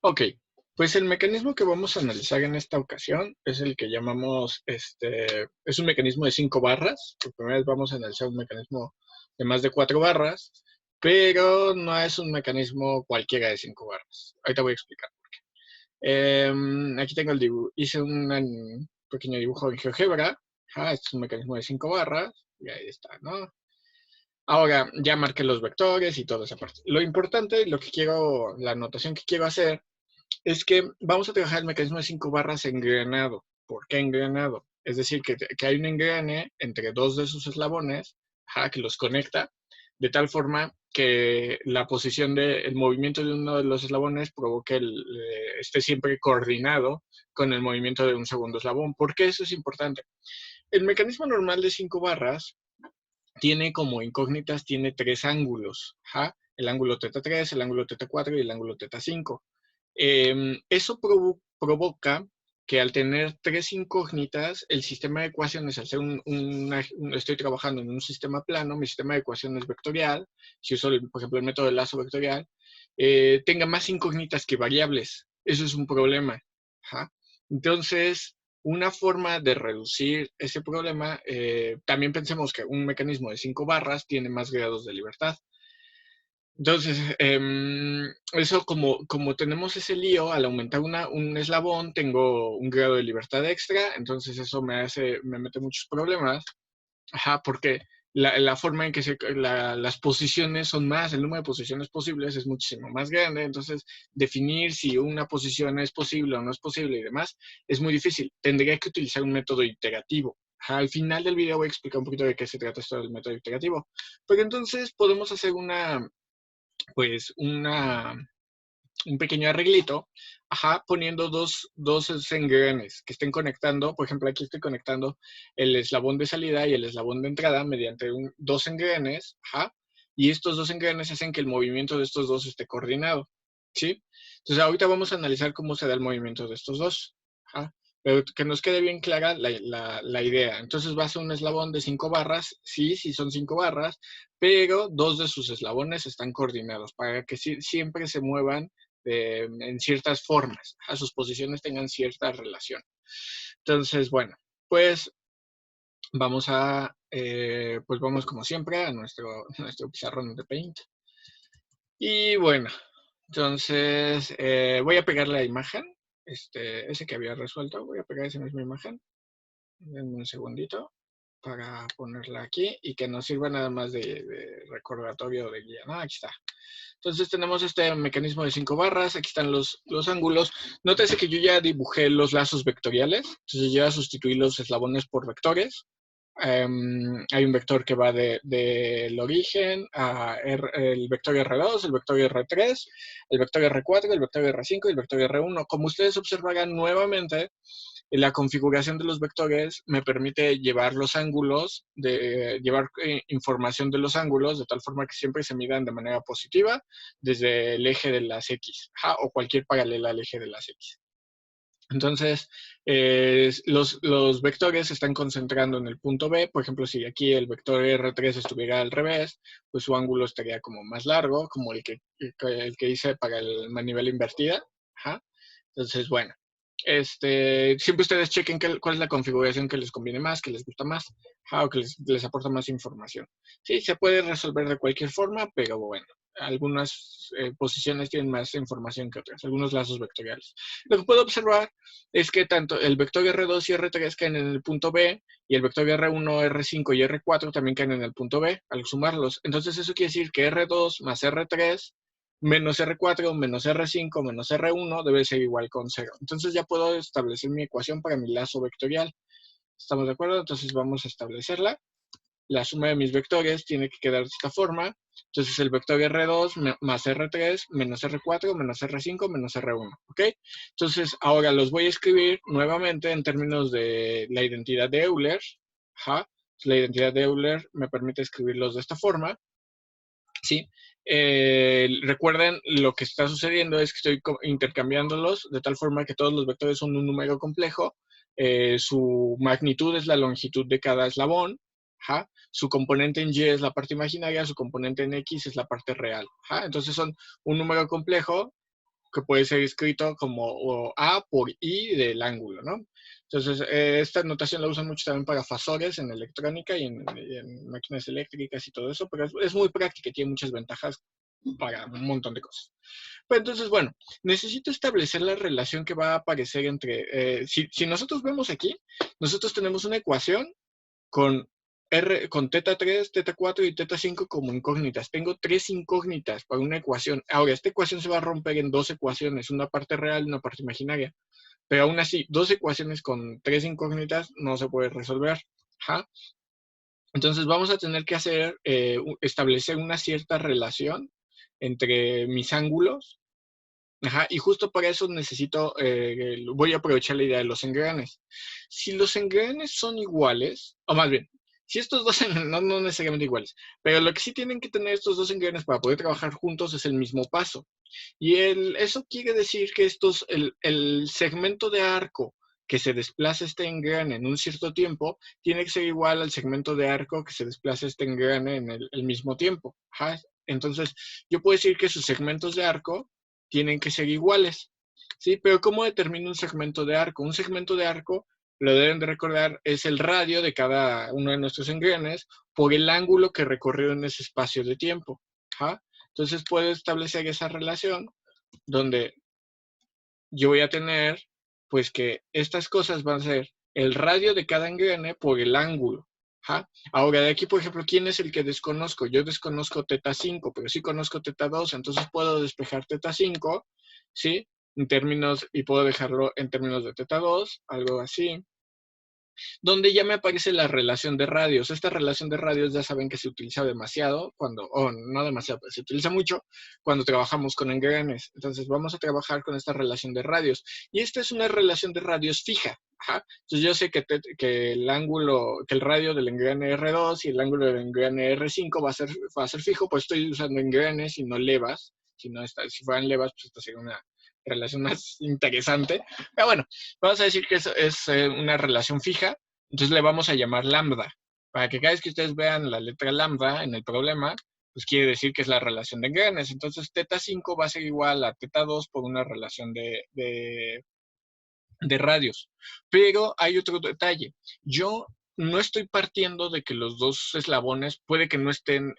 Ok, pues el mecanismo que vamos a analizar en esta ocasión es el que llamamos, es un mecanismo de 5 barras. Por primera vez vamos a analizar un mecanismo de más de 4 barras, pero no es un mecanismo cualquiera de 5 barras. Ahorita voy a explicar. Aquí tengo el dibujo, hice un pequeño dibujo en GeoGebra. Este es un mecanismo de 5 barras, y ahí está, ¿no? Ahora ya marqué los vectores y toda esa parte. Lo importante, la anotación que quiero hacer es que vamos a trabajar el mecanismo de 5 barras engranado. ¿Por qué engranado? Es decir, que hay un engrane entre dos de sus eslabones, que los conecta, de tal forma que la posición del movimiento de uno de los eslabones provoque esté siempre coordinado con el movimiento de un segundo eslabón. ¿Por qué eso es importante? El mecanismo normal de 5 barras tiene como incógnitas, tiene 3 ángulos. El ángulo θ3, el ángulo θ4 y el ángulo θ5. Eso provoca que al tener 3 incógnitas, el sistema de ecuaciones, al ser estoy trabajando en un sistema plano, mi sistema de ecuaciones vectorial, si uso, por ejemplo, el método de lazo vectorial, tenga más incógnitas que variables. Eso es un problema. Entonces, una forma de reducir ese problema, también pensemos que un mecanismo de 5 barras tiene más grados de libertad. Entonces, eso como tenemos ese lío, al aumentar un eslabón, tengo un grado de libertad extra, entonces eso me mete muchos problemas, porque la forma en que las posiciones son más, el número de posiciones posibles es muchísimo más grande, entonces definir si una posición es posible o no es posible y demás es muy difícil. Tendría que utilizar un método iterativo. Al final del video voy a explicar un poquito de qué se trata esto del método iterativo. Pero entonces podemos hacer un pequeño arreglito, poniendo dos engranes que estén conectando. Por ejemplo, aquí estoy conectando el eslabón de salida y el eslabón de entrada mediante dos engranes, y estos dos engranes hacen que el movimiento de estos dos esté coordinado, ¿sí? Entonces, ahorita vamos a analizar cómo se da el movimiento de estos dos, pero que nos quede bien clara la idea. Entonces va a ser un eslabón de 5 barras, sí son 5 barras, pero dos de sus eslabones están coordinados para que siempre se muevan en ciertas formas, sus posiciones tengan cierta relación. Entonces, bueno, pues pues vamos como siempre a nuestro pizarrón de Paint. Y bueno, entonces voy a pegar la imagen, ese que había resuelto, voy a pegar esa misma imagen. Denme un segundito para ponerla aquí y que nos sirva nada más de recordatorio de guía. Aquí está. Entonces tenemos este mecanismo de 5 barras, aquí están los ángulos. Nótese que yo ya dibujé los lazos vectoriales, entonces yo ya sustituí los eslabones por vectores. Hay un vector que va del origen a el vector R2, el vector R3, el vector R4, el vector R5 y el vector R1. Como ustedes observarán nuevamente, la configuración de los vectores me permite llevar los ángulos, llevar información de los ángulos de tal forma que siempre se midan de manera positiva desde el eje de las X, o cualquier paralela al eje de las X. Entonces, los vectores se están concentrando en el punto B. Por ejemplo, si aquí el vector R3 estuviera al revés, pues su ángulo estaría como más largo, como el que hice para el manivela invertida. Entonces, bueno, siempre ustedes chequen cuál es la configuración que les conviene más, que les gusta más, o que les aporta más información. Sí, se puede resolver de cualquier forma, pero bueno, algunas posiciones tienen más información que otras, algunos lazos vectoriales. Lo que puedo observar es que tanto el vector R2 y R3 caen en el punto B, y el vector R1, R5 y R4 también caen en el punto B al sumarlos. Entonces eso quiere decir que R2 más R3 menos R4 menos R5 menos R1 debe ser igual con 0. Entonces ya puedo establecer mi ecuación para mi lazo vectorial. ¿Estamos de acuerdo? Entonces vamos a establecerla. La suma de mis vectores tiene que quedar de esta forma. Entonces el vector R2 más R3 menos R4 menos R5 menos R1. ¿Ok? Entonces ahora los voy a escribir nuevamente en términos de la identidad de Euler. La identidad de Euler me permite escribirlos de esta forma. ¿Sí? Recuerden, lo que está sucediendo es que estoy intercambiándolos de tal forma que todos los vectores son un número complejo. Su magnitud es la longitud de cada eslabón. Su componente en Y es la parte imaginaria, su componente en X es la parte real. Entonces son un número complejo que puede ser escrito como A por I del ángulo, ¿no? Entonces, esta notación la usan mucho también para fasores en electrónica y en máquinas eléctricas y todo eso, pero es muy práctica y tiene muchas ventajas para un montón de cosas. Pero entonces, bueno, necesito establecer la relación que va a aparecer entre, si nosotros vemos aquí, nosotros tenemos una ecuación con con teta 3, teta 4 y teta 5 como incógnitas. Tengo 3 incógnitas para una ecuación. Ahora, esta ecuación se va a romper en 2 ecuaciones, una parte real y una parte imaginaria. Pero aún así, 2 ecuaciones con 3 incógnitas no se puede resolver. ¿Ja? Entonces vamos a tener que establecer una cierta relación entre mis ángulos. Ajá, y justo para eso voy a aprovechar la idea de los engranes. Si los engranes son iguales, o más bien, si estos dos no necesariamente iguales, pero lo que sí tienen que tener estos dos engranes para poder trabajar juntos es el mismo paso. Y eso quiere decir que el segmento de arco que se desplaza este engrane en un cierto tiempo, tiene que ser igual al segmento de arco que se desplaza este engrane en el mismo tiempo. Ajá. Entonces, yo puedo decir que sus segmentos de arco tienen que ser iguales. ¿Sí? Pero ¿cómo determino un segmento de arco? Un segmento de arco, lo deben de recordar, es el radio de cada uno de nuestros engranes por el ángulo que recorrió en ese espacio de tiempo. ¿Ja? Entonces puedo establecer esa relación donde yo voy a tener, pues que estas cosas van a ser el radio de cada engrane por el ángulo. ¿Ja? Ahora, de aquí, por ejemplo, ¿quién es el que desconozco? Yo desconozco teta 5, pero sí conozco teta 2, entonces puedo despejar teta 5, ¿sí? Y puedo dejarlo en términos de teta 2, algo así, donde ya me aparece la relación de radios. Esta relación de radios ya saben que se utiliza demasiado, o no demasiado, pero se utiliza mucho cuando trabajamos con engranes. Entonces vamos a trabajar con esta relación de radios. Y esta es una relación de radios fija. Ajá. Entonces yo sé que el radio del engrane R2 y el ángulo del engrane R5 va a ser fijo, pues estoy usando engranes y no levas. Si fueran levas, pues esta sería una relación más interesante. Pero bueno, vamos a decir que es una relación fija, entonces le vamos a llamar lambda. Para que cada vez que ustedes vean la letra lambda en el problema, pues quiere decir que es la relación de engranes. Entonces, teta 5 va a ser igual a teta 2 por una relación de radios. Pero hay otro detalle. Yo no estoy partiendo de que los dos eslabones puede que no estén,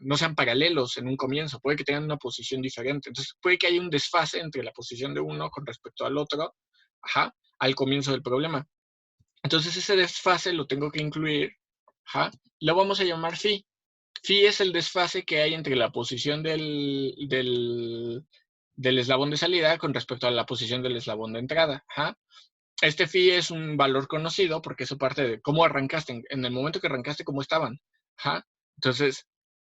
no sean paralelos en un comienzo, puede que tengan una posición diferente. Entonces puede que haya un desfase entre la posición de uno con respecto al otro, ajá, al comienzo del problema. Entonces ese desfase lo tengo que incluir, ajá, lo vamos a llamar phi. Phi es el desfase que hay entre la posición del eslabón de salida con respecto a la posición del eslabón de entrada. Ajá. Este phi es un valor conocido porque eso parte de cómo arrancaste, en el momento que arrancaste, cómo estaban. Ajá. Entonces,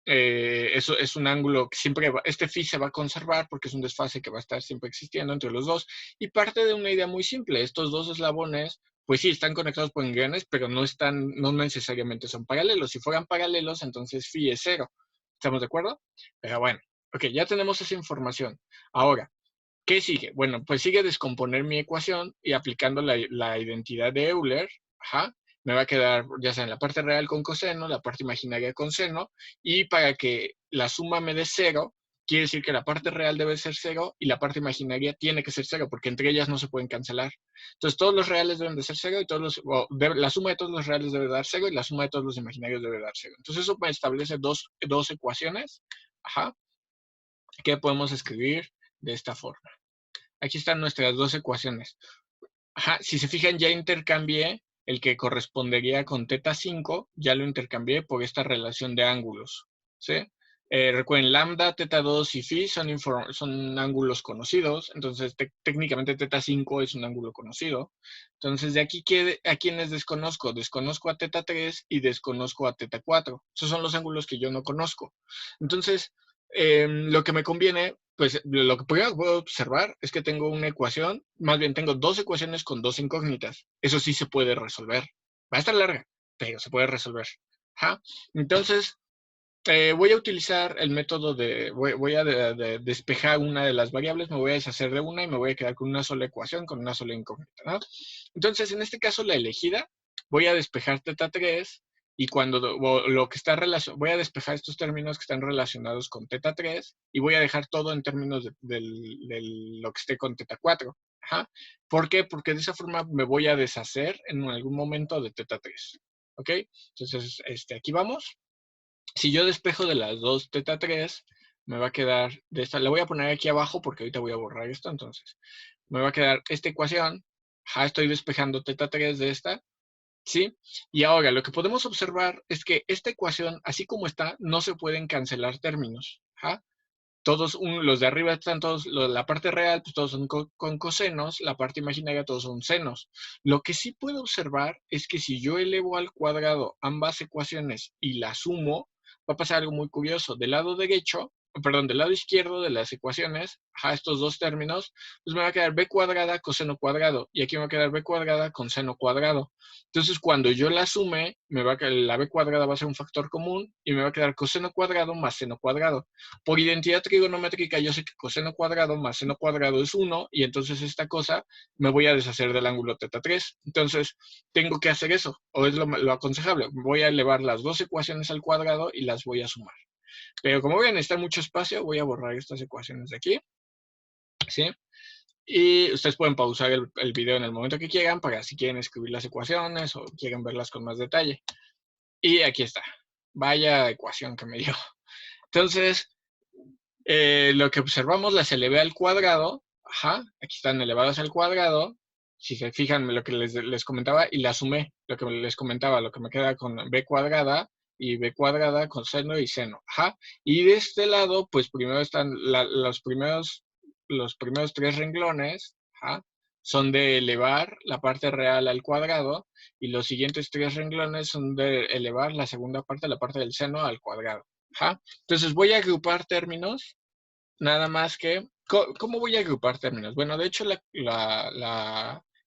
eso es un ángulo que este phi se va a conservar porque es un desfase que va a estar siempre existiendo entre los dos. Y parte de una idea muy simple, estos dos eslabones, pues sí, están conectados por engranes, pero no necesariamente son paralelos. Si fueran paralelos, entonces phi es 0. ¿Estamos de acuerdo? Pero bueno, ok, ya tenemos esa información. Ahora, ¿qué sigue? Bueno, pues sigue descomponer mi ecuación y aplicando la identidad de Euler, ajá, me va a quedar ya sea en la parte real con coseno, la parte imaginaria con seno, y para que la suma me dé 0, quiere decir que la parte real debe ser 0 y la parte imaginaria tiene que ser 0, porque entre ellas no se pueden cancelar. Entonces todos los reales deben de ser 0 y la suma de todos los reales debe dar 0 y la suma de todos los imaginarios debe dar 0. Entonces eso me establece dos ecuaciones, ajá, que podemos escribir de esta forma. Aquí están nuestras dos ecuaciones. Ajá, si se fijan, ya intercambié el que correspondería con teta 5, ya lo intercambié por esta relación de ángulos. ¿Sí? Recuerden, lambda, teta 2 y phi son ángulos conocidos, entonces técnicamente teta 5 es un ángulo conocido. Entonces, de aquí, ¿a quiénes desconozco? Desconozco a teta 3 y desconozco a teta 4. Esos son los ángulos que yo no conozco. Entonces, lo que me conviene, pues lo que puedo observar es que tengo una ecuación, más bien tengo dos ecuaciones con dos incógnitas. Eso sí se puede resolver. Va a estar larga, pero se puede resolver. ¿Ja? Entonces, voy a utilizar el método voy a despejar una de las variables, me voy a deshacer de una y me voy a quedar con una sola ecuación, con una sola incógnita, ¿no? Entonces, en este caso, la elegida, voy a despejar teta 3 y cuando lo que está relacionado, voy a despejar estos términos que están relacionados con teta 3 y voy a dejar todo en términos de lo que esté con teta 4. Ajá. ¿Por qué? Porque de esa forma me voy a deshacer en algún momento de teta 3. ¿Ok? Entonces, aquí vamos. Si yo despejo de las dos teta 3, me va a quedar de esta. La voy a poner aquí abajo porque ahorita voy a borrar esto. Entonces, me va a quedar esta ecuación. Ajá, estoy despejando teta 3 de esta. ¿Sí? Y ahora lo que podemos observar es que esta ecuación, así como está, no se pueden cancelar términos. ¿Ja? Todos, los de arriba están todos, la parte real, pues todos son con cosenos, la parte imaginaria todos son senos. Lo que sí puedo observar es que si yo elevo al cuadrado ambas ecuaciones y las sumo, va a pasar algo muy curioso. Del lado derecho, perdón, del lado izquierdo de las ecuaciones, estos dos términos, pues me va a quedar b cuadrada coseno cuadrado, y aquí me va a quedar b cuadrada con seno cuadrado. Entonces, cuando yo la sume, la b cuadrada va a ser un factor común, y me va a quedar coseno cuadrado más seno cuadrado. Por identidad trigonométrica, yo sé que coseno cuadrado más seno cuadrado es 1, y entonces esta cosa me voy a deshacer del ángulo teta 3. Entonces, tengo que hacer eso, o es lo aconsejable. Voy a elevar las dos ecuaciones al cuadrado y las voy a sumar. Pero como voy a necesitar mucho espacio, voy a borrar estas ecuaciones de aquí. ¿Sí? Y ustedes pueden pausar el video en el momento que quieran para si quieren escribir las ecuaciones o quieren verlas con más detalle. Y aquí está. Vaya ecuación que me dio. Entonces, lo que observamos las elevé al cuadrado. Aquí están elevadas al cuadrado. Si se fijan lo que les comentaba, y la sumé, lo que les comentaba, lo que me queda con b cuadrada y b cuadrada con seno y seno. Y de este lado, pues primero están los primeros tres renglones, son de elevar la parte real al cuadrado, y los siguientes tres renglones son de elevar la segunda parte, la parte del seno, al cuadrado. Entonces voy a agrupar términos, nada más que, ¿cómo voy a agrupar términos? Bueno, de hecho,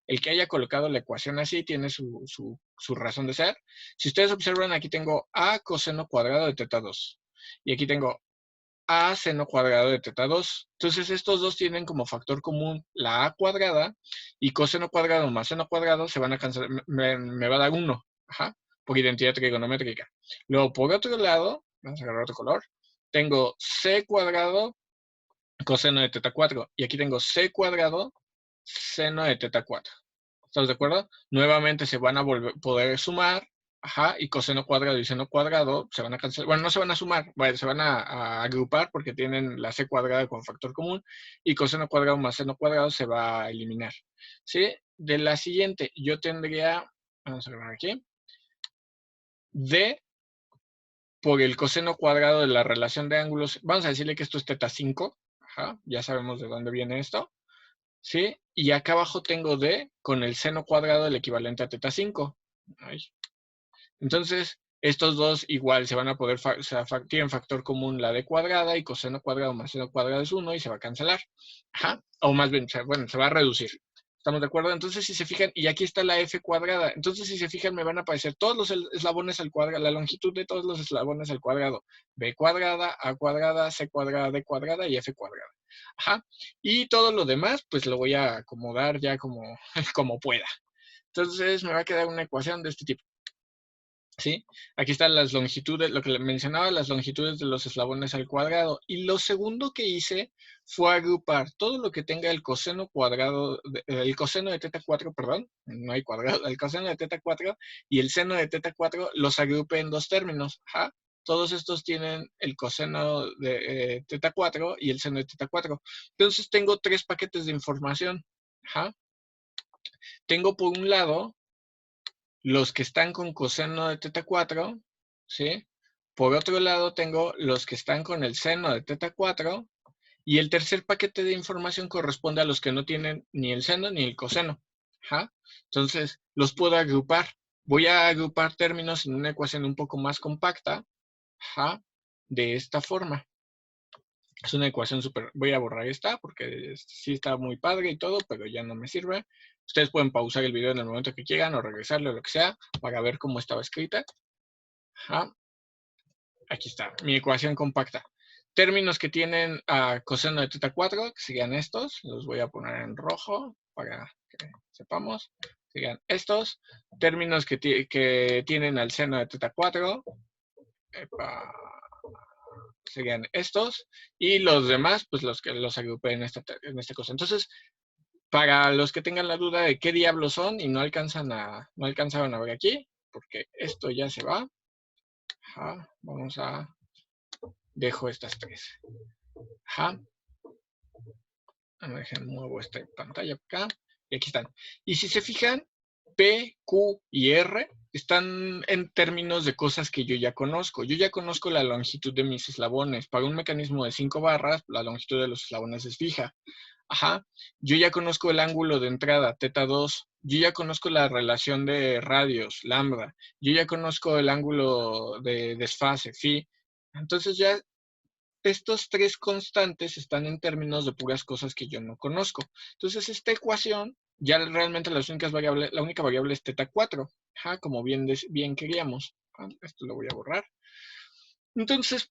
el que haya colocado la ecuación así tiene su razón de ser. Si ustedes observan, aquí tengo a coseno cuadrado de teta 2, y aquí tengo a seno cuadrado de teta 2. Entonces, estos dos tienen como factor común la a cuadrada, y coseno cuadrado más seno cuadrado se van a cancelar, me va a dar 1, por identidad trigonométrica. Luego, por otro lado, vamos a agarrar otro color, tengo c cuadrado coseno de teta 4, y aquí tengo c cuadrado seno de teta 4. ¿Estamos de acuerdo? Nuevamente se van a poder sumar, y coseno cuadrado y seno cuadrado se van a cancelar. Bueno, no se van a sumar, se van a agrupar porque tienen la c cuadrada con factor común, y coseno cuadrado más seno cuadrado se va a eliminar. ¿Sí? De la siguiente, yo tendría, vamos a ver aquí, d por el coseno cuadrado de la relación de ángulos. Vamos a decirle que esto es teta 5. Ya sabemos de dónde viene esto. ¿Sí? Y acá abajo tengo d con el seno cuadrado del equivalente a teta 5. Entonces, estos dos igual se van a poder, tienen factor común la d cuadrada, y coseno cuadrado más seno cuadrado es 1 y se va a cancelar. O más bien, bueno, se va a reducir. ¿Estamos de acuerdo? Entonces, si se fijan, y aquí está la f cuadrada. Entonces, si se fijan, me van a aparecer todos los eslabones al cuadrado, la longitud de todos los eslabones al cuadrado. B cuadrada, A cuadrada, C cuadrada, D cuadrada y F cuadrada. Y todo lo demás, pues lo voy a acomodar ya como, como pueda. Entonces, me va a quedar una ecuación de este tipo. ¿Sí? Aquí están las longitudes, lo que le mencionaba, las longitudes de los eslabones al cuadrado. Y lo segundo que hice fue agrupar todo lo que tenga el coseno cuadrado, el coseno de teta 4, perdón, no hay cuadrado, el coseno de teta 4 y el seno de teta 4, los agrupé en dos términos. Todos estos tienen el coseno de teta 4 y el seno de teta 4. Entonces tengo tres paquetes de información. Tengo por un lado los que están con coseno de teta 4, ¿sí? Por otro lado tengo los que están con el seno de teta 4, y el tercer paquete de información corresponde a los que no tienen ni el seno ni el coseno. Entonces, los puedo agrupar. Voy a agrupar términos en una ecuación un poco más compacta, de esta forma. Es una ecuación súper... Voy a borrar esta porque sí está muy padre y todo, pero ya no me sirve. Ustedes pueden pausar el video en el momento que quieran o regresarle o lo que sea para ver cómo estaba escrita. Aquí está, mi ecuación compacta. Términos que tienen coseno de teta 4, que serían estos. Los voy a poner en rojo para que sepamos. serían estos, términos que tienen al seno de teta 4, serían estos, y los demás, pues los que los agrupé en esta cosa. Entonces, para los que tengan la duda de qué diablos son y no alcanzaron a ver aquí, porque esto ya se va, vamos a, dejo estas tres. Dejen, muevo esta pantalla acá, y aquí están. Y si se fijan, P, Q y R están en términos de cosas que yo ya conozco. Yo ya conozco la longitud de mis eslabones. Para un mecanismo de 5 barras, la longitud de los eslabones es fija. Yo ya conozco el ángulo de entrada, teta 2. Yo ya conozco la relación de radios, lambda. Yo ya conozco el ángulo de desfase, phi. Entonces ya estos tres constantes están en términos de puras cosas que yo no conozco. Entonces, esta ecuación, ya realmente la única variable es teta 4, como bien queríamos. Esto lo voy a borrar. Entonces,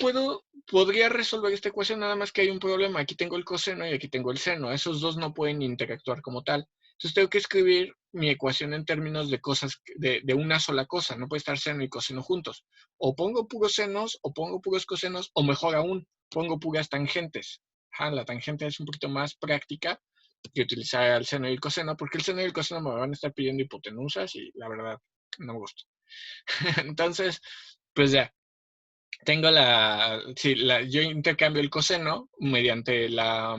podría resolver esta ecuación, nada más que hay un problema. Aquí tengo el coseno y aquí tengo el seno. Esos dos no pueden interactuar como tal. Entonces, tengo que escribir mi ecuación en términos de cosas, de una sola cosa. No puede estar seno y coseno juntos. O pongo puros senos, o pongo puros cosenos, o mejor aún, pongo puras tangentes. La tangente es un poquito más práctica que utilizar el seno y el coseno, porque el seno y el coseno me van a estar pidiendo hipotenusas y la verdad no me gusta. Entonces, pues ya. Yo intercambio el coseno mediante la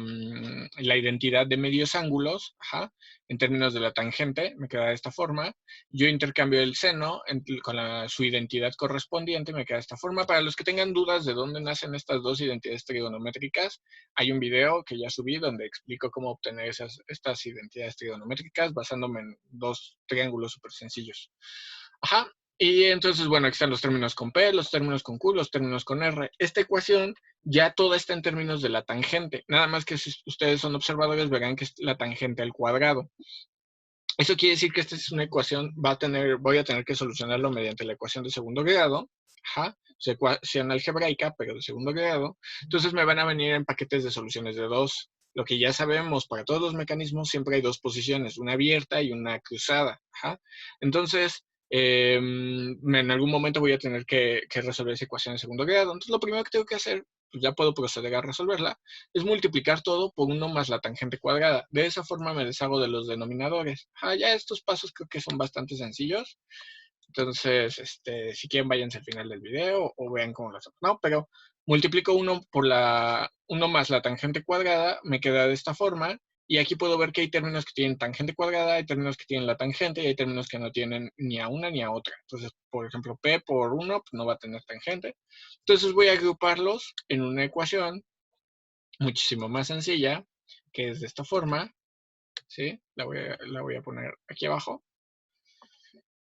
identidad de medios ángulos, en términos de la tangente, me queda de esta forma. Yo intercambio el seno con su identidad correspondiente, me queda de esta forma. Para los que tengan dudas de dónde nacen estas dos identidades trigonométricas, hay un video que ya subí donde explico cómo obtener estas identidades trigonométricas basándome en dos triángulos súper sencillos. Y entonces, bueno, aquí están los términos con P, los términos con Q, los términos con R. Esta ecuación ya toda está en términos de la tangente. Nada más que si ustedes son observadores verán que es la tangente al cuadrado. Eso quiere decir que esta es una ecuación, voy a tener que solucionarlo mediante la ecuación de segundo grado. Ecuación algebraica, pero de segundo grado. Entonces me van a venir en paquetes de soluciones de 2. Lo que ya sabemos, para todos los mecanismos siempre hay dos posiciones, una abierta y una cruzada. Entonces, en algún momento voy a tener que resolver esa ecuación de segundo grado. Entonces, lo primero que tengo que hacer, pues ya puedo proceder a resolverla, es multiplicar todo por 1 más la tangente cuadrada. De esa forma me deshago de los denominadores. Ya estos pasos creo que son bastante sencillos. Entonces, si quieren, váyanse al final del video o vean cómo lo hacemos. No, pero multiplico 1 más la tangente cuadrada, me queda de esta forma. Y aquí puedo ver que hay términos que tienen tangente cuadrada, hay términos que tienen la tangente y hay términos que no tienen ni a una ni a otra. Entonces, por ejemplo, P por 1 pues no va a tener tangente. Entonces voy a agruparlos en una ecuación muchísimo más sencilla, que es de esta forma. ¿Sí? La voy a poner aquí abajo.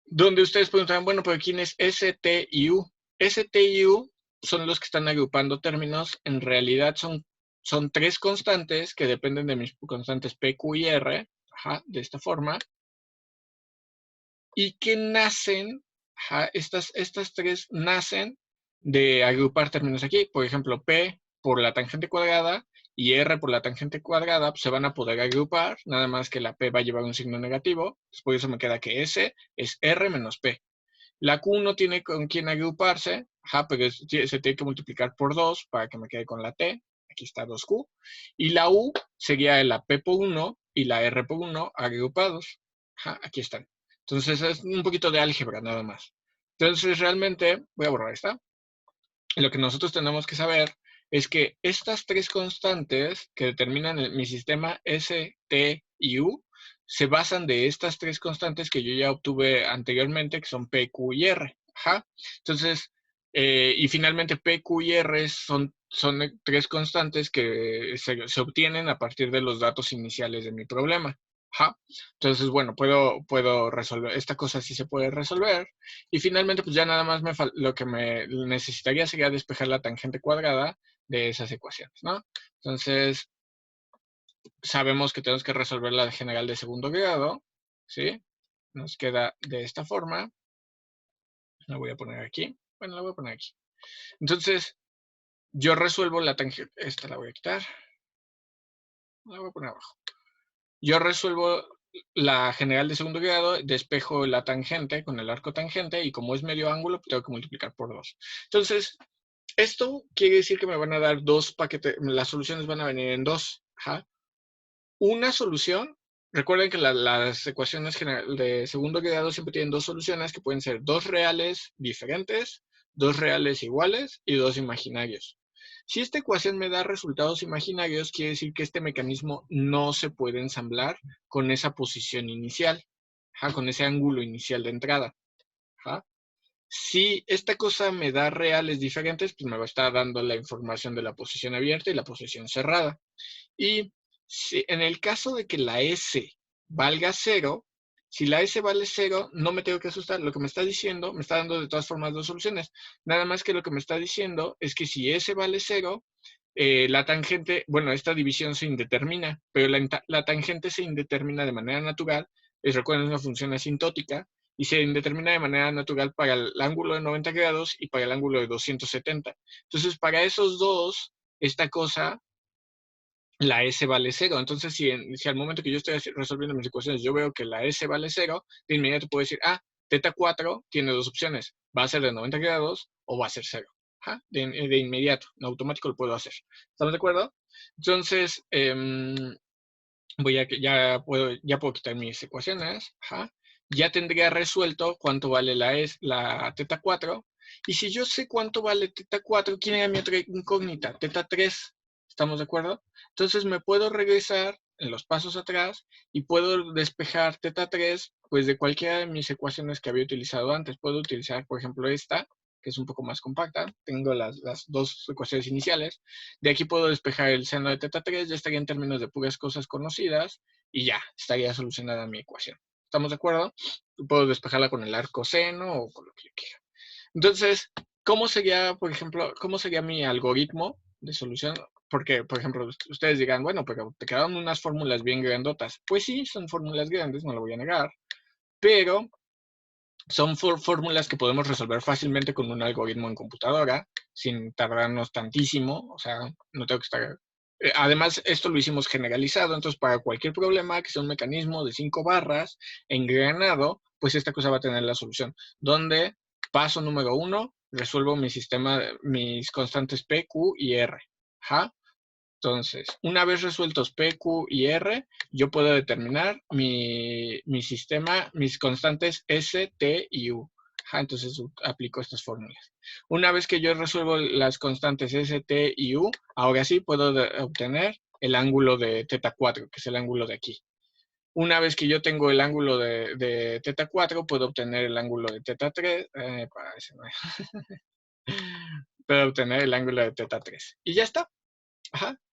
Donde ustedes preguntarán, bueno, pero ¿quién es S, T y U? S, T y U son los que están agrupando términos. En realidad son tres constantes que dependen de mis constantes P, Q y R, de esta forma. Y que nacen, estas tres nacen de agrupar términos aquí. Por ejemplo, P por la tangente cuadrada y R por la tangente cuadrada pues, se van a poder agrupar, nada más que la P va a llevar un signo negativo. Por eso me queda que S es R menos P. La Q no tiene con quién agruparse, pero se tiene que multiplicar por 2 para que me quede con la T. Aquí está 2Q. Y la U sería la P por 1 y la R por 1 agrupados. Aquí están. Entonces es un poquito de álgebra nada más. Entonces realmente, voy a borrar esta. Lo que nosotros tenemos que saber es que estas tres constantes que determinan mi sistema S, T y U se basan de estas tres constantes que yo ya obtuve anteriormente, que son P, Q y R. Entonces, y finalmente P, Q y R son tres constantes que se obtienen a partir de los datos iniciales de mi problema. Entonces, bueno, puedo resolver, esta cosa sí se puede resolver. Y finalmente, pues ya nada más lo que me necesitaría sería despejar la tangente cuadrada de esas ecuaciones, ¿no? Entonces, sabemos que tenemos que resolver la general de segundo grado, ¿sí? Nos queda de esta forma. La voy a poner aquí. Bueno, la voy a poner aquí. Entonces, yo resuelvo la tangente. Esta la voy a quitar. La voy a poner abajo. Yo resuelvo la general de segundo grado, despejo la tangente con el arco tangente y como es medio ángulo, tengo que multiplicar por 2. Entonces, esto quiere decir que me van a dar dos paquetes, las soluciones van a venir en dos. Ajá. Una solución, recuerden que las ecuaciones de segundo grado siempre tienen dos soluciones que pueden ser dos reales diferentes, dos reales iguales y dos imaginarios. Si esta ecuación me da resultados imaginarios, quiere decir que este mecanismo no se puede ensamblar con esa posición inicial, con ese ángulo inicial de entrada. Si esta cosa me da reales diferentes, pues me va a estar dando la información de la posición abierta y la posición cerrada. Y si, en el caso de que la S valga 0, si la S vale 0, no me tengo que asustar. Lo que me está diciendo, me está dando de todas formas dos soluciones. Nada más que lo que me está diciendo es que si S vale 0, la tangente, bueno, esta división se indetermina, pero la tangente se indetermina de manera natural. Recuerden, es una función asintótica y se indetermina de manera natural para el ángulo de 90 grados y para el ángulo de 270. Entonces, para esos dos, esta cosa, la S vale 0. Entonces, si al momento que yo estoy resolviendo mis ecuaciones, yo veo que la S vale 0, de inmediato puedo decir, teta 4 tiene dos opciones. Va a ser de 90 grados o va a ser 0. De inmediato, en automático lo puedo hacer. ¿Estamos de acuerdo? Entonces, ya puedo quitar mis ecuaciones. Ya tendría resuelto cuánto vale la teta 4. Y si yo sé cuánto vale teta 4, ¿quién era mi otra incógnita? Teta 3. ¿Estamos de acuerdo? Entonces me puedo regresar en los pasos atrás y puedo despejar teta 3 pues de cualquiera de mis ecuaciones que había utilizado antes. Puedo utilizar, por ejemplo, esta, que es un poco más compacta. Tengo las dos ecuaciones iniciales. De aquí puedo despejar el seno de teta 3, ya estaría en términos de puras cosas conocidas y ya estaría solucionada mi ecuación. ¿Estamos de acuerdo? Puedo despejarla con el arco seno o con lo que yo quiera. Entonces, ¿cómo sería, por ejemplo, cómo sería mi algoritmo de solución? Porque, por ejemplo, ustedes dirán, bueno, pero te quedaron unas fórmulas bien grandotas. Pues sí, son fórmulas grandes, no lo voy a negar, pero son fórmulas que podemos resolver fácilmente con un algoritmo en computadora, sin tardarnos tantísimo, o sea, no tengo que estar... Además, esto lo hicimos generalizado, entonces para cualquier problema que sea un mecanismo de 5 barras engranado, pues esta cosa va a tener la solución. Donde, paso número 1, resuelvo mi sistema, mis constantes P, Q y R. Entonces, una vez resueltos P, Q y R, yo puedo determinar mi sistema, mis constantes S, T y U. Entonces aplico estas fórmulas. Una vez que yo resuelvo las constantes S, T y U, ahora sí puedo obtener el ángulo de teta 4, que es el ángulo de aquí. Una vez que yo tengo el ángulo de teta 4, puedo obtener el ángulo de teta 3. Puedo obtener el ángulo de teta 3. Y ya está.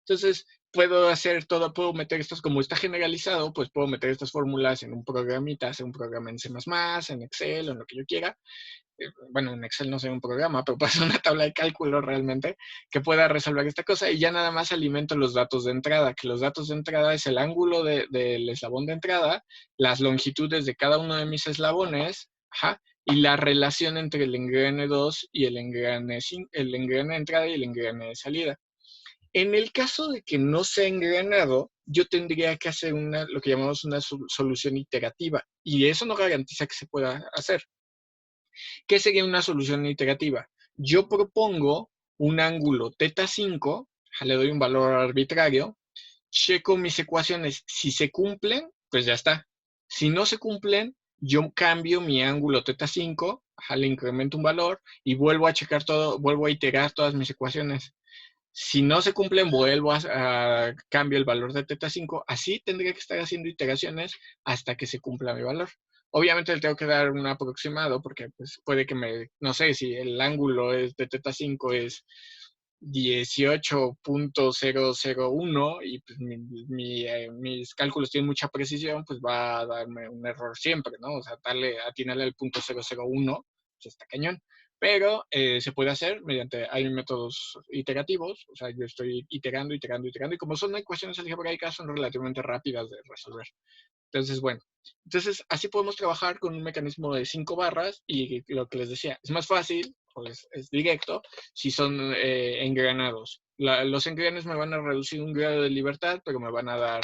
Entonces, puedo hacer todo, puedo meter estas, como está generalizado, pues puedo meter estas fórmulas en un programita, hacer un programa en C++, en Excel, o en lo que yo quiera. Bueno, en Excel no sé un programa, pero puede ser una tabla de cálculo realmente que pueda resolver esta cosa y ya nada más alimento los datos de entrada, que los datos de entrada es el ángulo del eslabón de entrada, las longitudes de cada uno de mis eslabones, y la relación entre el engrane 2 y el engrane de entrada y el engrane de salida. En el caso de que no sea engranado, yo tendría que hacer lo que llamamos una solución iterativa, y eso no garantiza que se pueda hacer. ¿Qué sería una solución iterativa? Yo propongo un ángulo θ 5, le doy un valor arbitrario, checo mis ecuaciones, si se cumplen, pues ya está. Si no se cumplen, yo cambio mi ángulo θ 5, le incremento un valor y vuelvo a checar todo, vuelvo a iterar todas mis ecuaciones. Si no se cumplen, vuelvo a cambio el valor de θ 5. Así tendría que estar haciendo iteraciones hasta que se cumpla mi valor. Obviamente le tengo que dar un aproximado porque pues, puede que no sé, si el ángulo de θ 5 es 18.001 y pues, mis cálculos tienen mucha precisión, pues va a darme un error siempre, ¿no? O sea, atinarle al punto 001, pues está cañón. Pero se puede hacer hay métodos iterativos, o sea, yo estoy iterando, y como son ecuaciones algebraicas, son relativamente rápidas de resolver. Entonces, bueno, así podemos trabajar con un mecanismo de 5 barras y lo que les decía, es más fácil, pues es directo, si son engranados. Los engranes me van a reducir un grado de libertad, pero me van a dar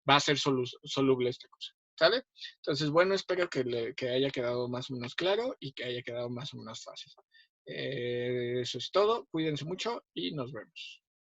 va a ser soluble esta cosa. ¿Sale? Entonces, bueno, espero que haya quedado más o menos claro y que haya quedado más o menos fácil. Eso es todo. Cuídense mucho y nos vemos.